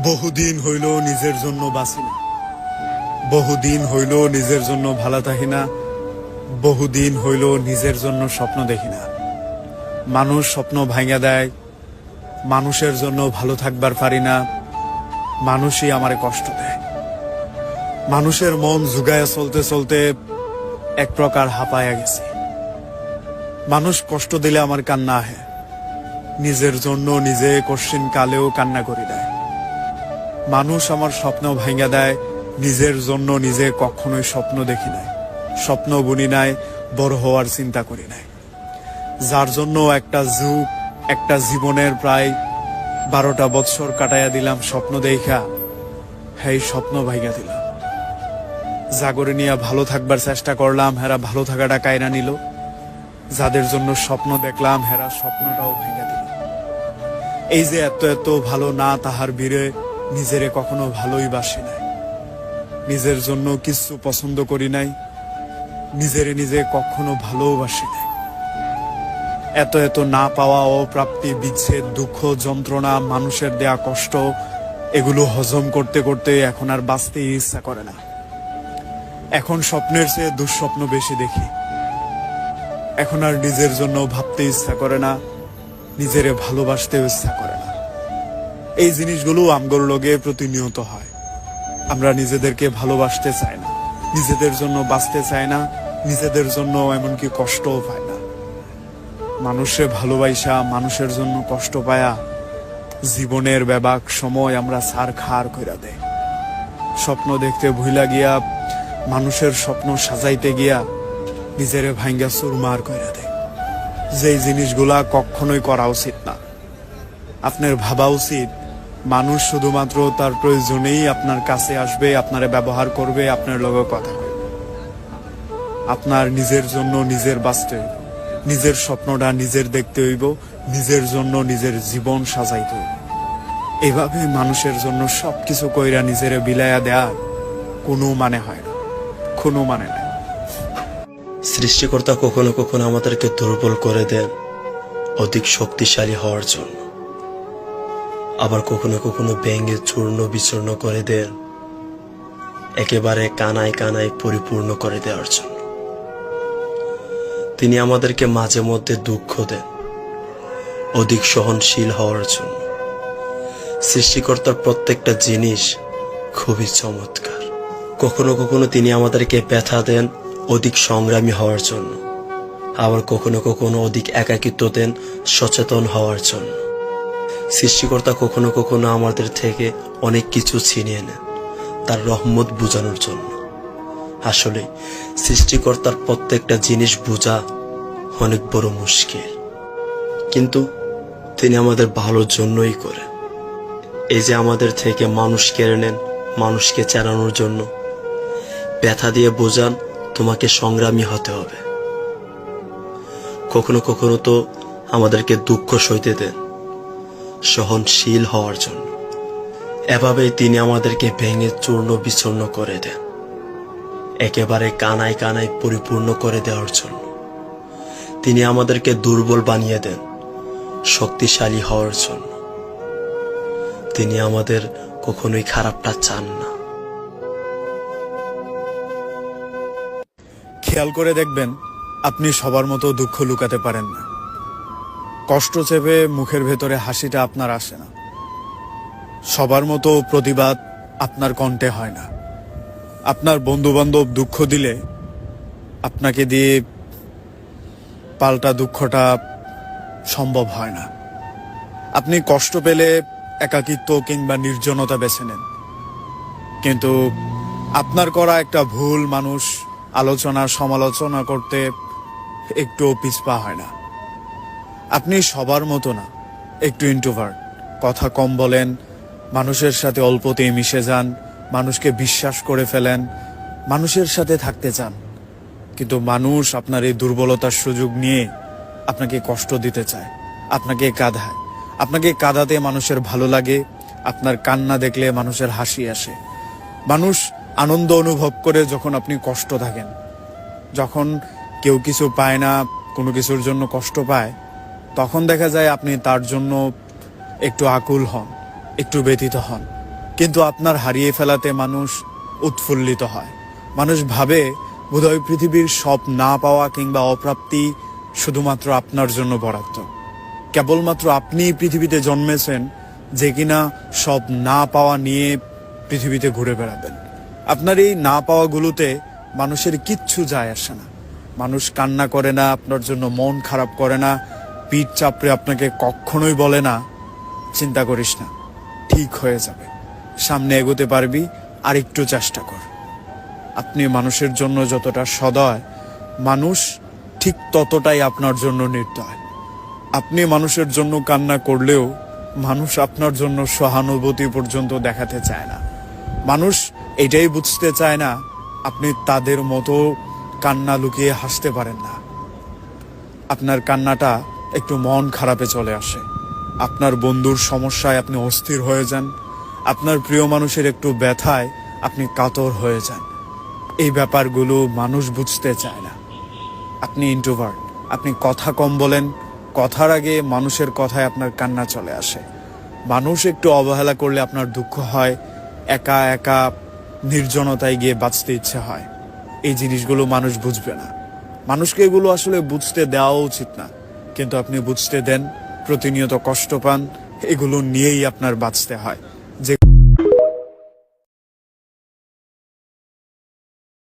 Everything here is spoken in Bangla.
বহুদিন হইল নিজের জন্য বাঁচি না, বহুদিন হইল নিজের জন্য ভালো থাকি না, বহুদিন হইল নিজের জন্য স্বপ্ন দেখি না। মানুষ স্বপ্ন ভাঙা দেয়, মানুষের জন্য ভালো থাকবার পারি না, মানুষই আমারে কষ্ট দেয়। মানুষের মন জুগায়া চলতে চলতে এক প্রকার হাঁপায়া গেছে। মানুষ কষ্ট দিলে আমার কান্না আহে, নিজের জন্য নিজে কশ্চিন কালেও কান্না করি দেয়। মানুষ আমার স্বপ্ন ভাঙা দেয়, নিজের জন্য নিজে কখনোই স্বপ্ন দেখি নাই, স্বপ্ন বুনি নাই, বড় হওয়ার চিন্তা করি নাই। যার জন্য একটা জীবনের প্রায় 12টা বৎসর কাটাইয়া দিলাম স্বপ্ন দেখা, এই স্বপ্ন ভাঙা দিলাম। জাগরে নিয়ে ভালো থাকবার চেষ্টা করলাম, হেরা ভালো থাকাটা কায়রা নিল। যাদের জন্য স্বপ্ন দেখলাম, হেরা স্বপ্নটাও ভেঙে দিল। এই যে এত এত ভালো না তাহার ভিড়ে নিজেরে কখনো ভালোই বাসি নাই, নিজের জন্য কিছু পছন্দ করি নাই, নিজেরে নিজে কখনো ভালোবাসি নাই। এত এত না পাওয়া, অপ্রাপ্তি, বিচ্ছেদ, দুঃখ, যন্ত্রণা, মানুষের দেয়া কষ্ট, এগুলো হজম করতে করতে এখন আর বাঁচতে ইচ্ছা করে না। এখন স্বপ্নের চেয়ে দুঃস্বপ্ন বেশি দেখি। এখন আর নিজের জন্য ভাবতে ইচ্ছা করে না, নিজেরে ভালোবাসতে ইচ্ছা করে না। এই জিনিসগুলো আমগোর লগে প্রতিনিয়ত হয়। আমরা নিজেদেরকে ভালোবাসতে চাই না, নিজেদের জন্য বাঁচতে চাই না, নিজেদের জন্য এমনকি কষ্টও পাই না। মানুষে ভালোবাসা, মানুষের জন্য কষ্ট পায়া জীবনের ব্যাপক সময় আমরা সার খার কইরা দেয়। স্বপ্ন দেখতে ভুলা গিয়া, মানুষের স্বপ্ন সাজাইতে গিয়া নিজেরে ভাঙ্গা চুরমার কইরা দেয়। যেই জিনিসগুলা কখনোই করা উচিত না। আপনার ভাবা উচিত মানুষ শুধুমাত্র তার প্রয়োজনেই আপনার কাছে আসবে, আপনারে ব্যবহার করবে, আপনার লগে কথা কইবে। আপনার নিজের জন্য নিজের বাঁচতে হইব, নিজের স্বপ্নটা নিজের দেখতে হইব, নিজের জন্য নিজের জীবন সাজাইতে হইব। এভাবে মানুষের জন্য সবকিছু কইরা নিজেরে বিলাইয়া দেয়া কোনো মানে হয় না, কোনো মানে নাই। সৃষ্টিকর্তা কখনো কখনো আমাদেরকে দুর্বল করে দেন অধিক শক্তিশালী হওয়ার জন্য, আবার কখনো কখনো ভেঙে চূর্ণ বিচূর্ণ করে দেন একেবারে কানায় কানায় পরিপূর্ণ করে দেওয়ার জন্য। তিনি আমাদেরকে মাঝে মধ্যে দুঃখ দেন অধিক সহনশীল হওয়ার জন্য। সৃষ্টিকর্তার প্রত্যেকটা জিনিস খুবই চমৎকার। কখনো কখনো তিনি আমাদেরকে ব্যথা দেন অধিক সংগ্রামী হওয়ার জন্য, আবার কখনো কখনো অধিক একাকিত্ব দেন সচেতন হওয়ার জন্য। সৃষ্টিকর্তা কখনো কখনো আমাদের থেকে অনেক কিছু ছিনিয়ে নেন তার রহমত বোঝানোর জন্য। আসলে সৃষ্টিকর্তার প্রত্যেকটা জিনিস বোঝা অনেক বড় মুশকিল, কিন্তু তিনি আমাদের ভালোর জন্যই করে। এই যে আমাদের থেকে মানুষ কেড়ে নেন মানুষকে চেনানোর জন্য, ব্যথা দিয়ে বোঝান তোমাকে সংগ্রামী হতে হবে। কখনো কখনো তো আমাদেরকে দুঃখ সইতে দেন সহনশীল হওয়ার জন্য। এভাবেই তিনি আমাদেরকে ভেঙে চূর্ণ বিচূর্ণ করে দেন একেবারে কানায় কানায় পরিপূর্ণ করে দেওয়ার জন্য। তিনি আমাদেরকে দুর্বল বানিয়ে দেন শক্তিশালী হওয়ার জন্য। তিনি আমাদের কখনোই খারাপটা চান না। খেয়াল করে দেখবেন, আপনি সবার মতো দুঃখ লুকাতে পারেন না। কষ্ট চেপে মুখের ভেতরে হাসিটা আপনার আসে না। সবার মতো প্রতিবাদ আপনার কণ্ঠে হয় না। আপনার বন্ধু বান্ধব দুঃখ দিলে আপনাকে দিয়ে পাল্টা দুঃখটা সম্ভব হয় না। আপনি কষ্ট পেলে একাকিত্ব কিংবা নির্জনতা বেছে নেন, কিন্তু আপনার করা একটা ভুল মানুষ আলোচনা সমালোচনা করতে একটু পিছপা হয় না। আপনি সবার মতো না, একটু ইন্ট্রোভার্ট, কথা কম বলেন, মানুষের সাথে অল্পতেই মিশে যান, মানুষকে বিশ্বাস করে ফেলেন, মানুষের সাথে থাকতে চান। কিন্তু মানুষ আপনার এই দুর্বলতার সুযোগ নিয়ে আপনাকে কষ্ট দিতে চায়, আপনাকে কাঁদায়। আপনাকে কাঁদাতে মানুষের ভালো লাগে, আপনার কান্না দেখলে মানুষের হাসি আসে। মানুষ আনন্দ অনুভব করে যখন আপনি কষ্ট থাকেন। যখন কেউ কিছু পায় না, কোনো কিছুর জন্য কষ্ট পায়, তখন দেখা যায় আপনি তার জন্য একটু আকুল হন, একটু ব্যথিত হন। কিন্তু আপনার হারিয়ে ফেলাতে মানুষ উৎফুল্লিত হয়। মানুষ ভাবে বোধহয় পৃথিবীর সব না পাওয়া কিংবা অপ্রাপ্তি শুধুমাত্র আপনার জন্য বরাদ্দ। কেবলমাত্র আপনিই পৃথিবীতে জন্মেছেন যে কিনা সব না পাওয়া নিয়ে পৃথিবীতে ঘুরে বেড়াবেন। আপনার এই না পাওয়াগুলোতে মানুষের কিচ্ছু যায় আসে না। মানুষ কান্না করে না, আপনার জন্য মন খারাপ করে না, পিঠ চাপড়ে আপনাকে কখনোই বলে না চিন্তা করিস না, ঠিক হয়ে যাবে, সামনে এগোতে পারবি, আর একটু চেষ্টা কর। আপনি মানুষের জন্য যতটা সদয়, মানুষ ঠিক ততটাই আপনার জন্য নির্দয়। আপনি মানুষের জন্য কান্না করলেও মানুষ আপনার জন্য সহানুভূতি পর্যন্ত দেখাতে চায় না। মানুষ এটাই বুঝতে চায় না আপনি তাদের মতো কান্না লুকিয়ে হাসতে পারেন না। আপনার কান্নাটা একটু মন খারাপে চলে আসে, আপনার বন্ধুর সমস্যায় আপনি অস্থির হয়ে যান, আপনার প্রিয় মানুষের একটু ব্যথায় আপনি কাতর হয়ে যান। এই ব্যাপারগুলো মানুষ বুঝতে চায় না। আপনি ইন্ট্রোভার্ট, আপনি কথা কম বলেন, কথার আগে মানুষের কথায় আপনার কান্না চলে আসে। মানুষ একটু অবহেলা করলে আপনার দুঃখ হয়, একা একা নির্জনতায় গিয়ে বাঁচতে ইচ্ছে হয়। এই জিনিসগুলো মানুষ বুঝবে না। মানুষকে এগুলো আসলে বুঝতে দেওয়া উচিত না, কিন্তু আপনি বুঝতে দেন, প্রতিনিয়ত কষ্ট পান, এগুলো নিয়েই আপনার বাঁচতে হয়।